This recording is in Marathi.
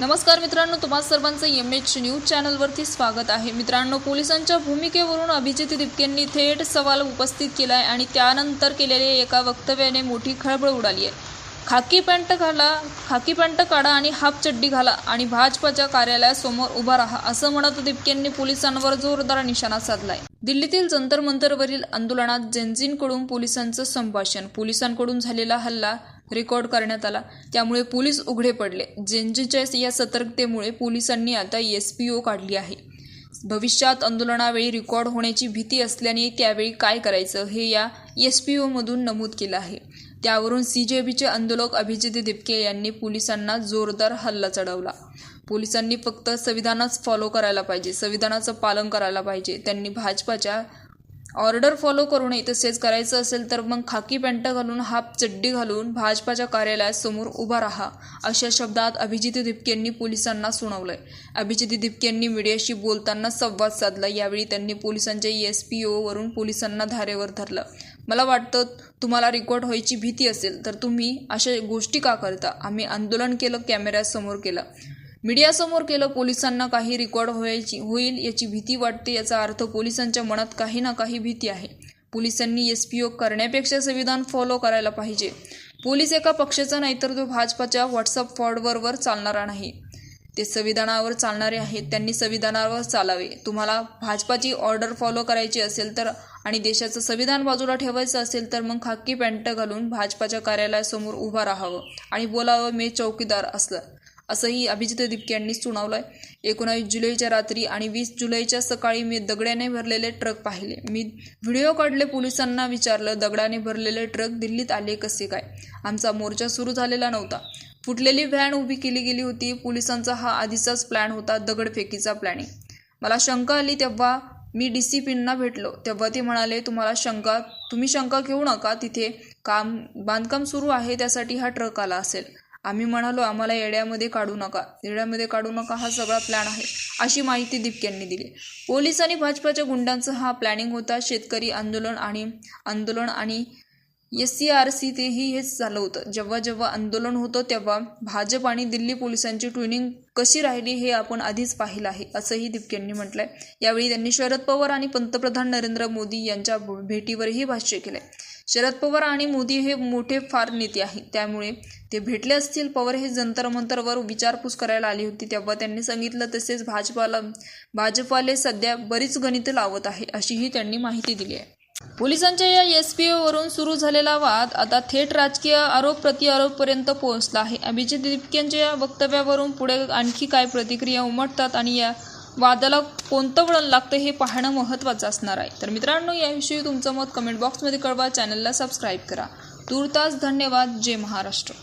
नमस्कार मित्रांनो, तुम्हा सर्वांचं MH न्यूज चॅनलवरती स्वागत आहे। मित्रांनो, पोलिसांच्या भूमिकेवरून अभिजित दिपकेंनी थेट सवाल उपस्थित केला आहे आणि त्यानंतर केलेल्या एका वक्तव्याने मोठी खळबळ उडाली आहे। खाकी पॅन्ट काढा आणि हाफ चड्डी घाला आणि भाजपच्या कार्यालयासमोर उभा राहा असं म्हणत दिपकेंनी पोलिसांवर जोरदार निशाणा साधलाय। दिल्लीतील जंतर मंतरवरील आंदोलनात जेनझींकडून पोलिसांचं संभाषण, पोलिसांकडून झालेला हल्ला रेकॉर्ड करण्यात आला, त्यामुळे पोलीस उघडे पडले। जेनझीच्या या सतर्कतेमुळे पोलिसांनी आता SPO काढली आहे। भविष्यात आंदोलनावेळी रेकॉर्ड होण्याची भीती असल्याने त्यावेळी काय करायचं हे या SPO मधून नमूद केलं आहे। त्यावरून CJPचे आंदोलक अभिजित दिपके यांनी पोलिसांना जोरदार हल्ला चढवला। पोलिसांनी फक्त संविधानच फॉलो करायला पाहिजे, संविधानाचं पालन करायला पाहिजे। त्यांनी भाजपाच्या ऑर्डर फॉलो करू नये, तसेच करायचं असेल तर मग खाकी पॅन्ट घालून हाफ चड्डी घालून भाजपाच्या कार्यालयासमोर उभा राहा अशा शब्दात अभिजित दिपकेंनी पोलिसांना सुनावलंय। अभिजित दिपकेंनी मीडियाशी बोलताना संवाद साधला। यावेळी त्यांनी पोलिसांच्या SPO वरून पोलिसांना धारेवर धरलं। मला वाटतं तुम्हाला रेकॉर्ड व्हायची भीती असेल तर तुम्ही अशा गोष्टी का करता? आम्ही आंदोलन केलं, कॅमेऱ्यासमोर केलं, मीडियासमोर केलं, पोलिसांना काही रेकॉर्ड होईल याची भीती वाटते। याचा अर्थ पोलिसांच्या मनात काही ना काही भीती आहे। पोलिसांनी SPO करण्यापेक्षा संविधान फॉलो करायला पाहिजे। पोलीस एका पक्षाचा नाही तर तो भाजपाच्या व्हॉट्सअप फॉरवर्डवर चालणारा नाही, ते संविधानावर चालणारे आहेत। त्यांनी संविधानावर चालावे। तुम्हाला भाजपाची ऑर्डर फॉलो करायची असेल तर आणि देशाचं संविधान बाजूला ठेवायचं असेल तर मग खाकी पॅन्ट घालून भाजपाच्या कार्यालयासमोर उभा राहावं आणि बोलावं मी चौकीदार असंही अभिजित दिपके यांनी सुनावलंय। 19 जुलैच्या रात्री आणि 20 जुलैच्या सकाळी मी दगडाने भरलेले ट्रक पाहिले। मी व्हिडिओ काढले, पोलिसांना विचारलं दगडाने भरलेले ट्रक दिल्लीत आले कसे काय? आमचा मोर्चा सुरू झालेला नव्हता, फुटलेली व्हॅन उभी केली गेली होती। पोलिसांचा हा आधीचाच प्लॅन होता, दगडफेकीचा प्लॅनिंग। मला शंका आली तेव्हा मी DCPंना भेटलो, तेव्हा ते म्हणाले तुम्ही शंका घेऊ नका, तिथे बांधकाम सुरू आहे, त्यासाठी हा ट्रक आला असेल। आम्ही म्हणालो आम्हाला येड्यामध्ये काढू नका, हा सगळा प्लॅन आहे अशी माहिती दिपकेंनी दिली। पोलीस आणि भाजपाच्या गुंडांचा हा प्लॅनिंग होता। शेतकरी आंदोलन आणि SCRC तेही हेच झालं होतं। जेव्हा आंदोलन होतं तेव्हा भाजप आणि दिल्ली पोलिसांची ट्युनिंग कशी राहिली हे आपण आधीच पाहिलं आहे असंही दिपकेंनी म्हटलंय। यावेळी त्यांनी शरद पवार आणि पंतप्रधान नरेंद्र मोदी यांच्या भेटीवरही भाष्य केलंय। शरद पवार आणि मोदी हे मोठे फार नेते आहेत, त्यामुळे ते भेटले असतील। पवार हे जंतर मंतरवर विचारपूस करायला आली होती, तेव्हा त्यांनी सांगितलं। तसेच भाजपाले सध्या बरीच गणिते लावत आहे अशीही त्यांनी माहिती दिली आहे। पोलिसांच्या या SPO वरून सुरू झालेला वाद आता थेट राजकीय आरोप प्रत्यारोपपर्यंत पोहोचला आहे। अभिजित दिपकेंच्या या वक्तव्यावरून पुढे आणखी काय प्रतिक्रिया उमटतात आणि या वादाला कोणतं वळण लागतं हे पाहणं महत्त्वाचं असणार आहे। तर मित्रांनो, याविषयी तुमचं मत कमेंट बॉक्समध्ये कळवा, चॅनलला सबस्क्राईब करा। तूर्तास धन्यवाद। जय महाराष्ट्र।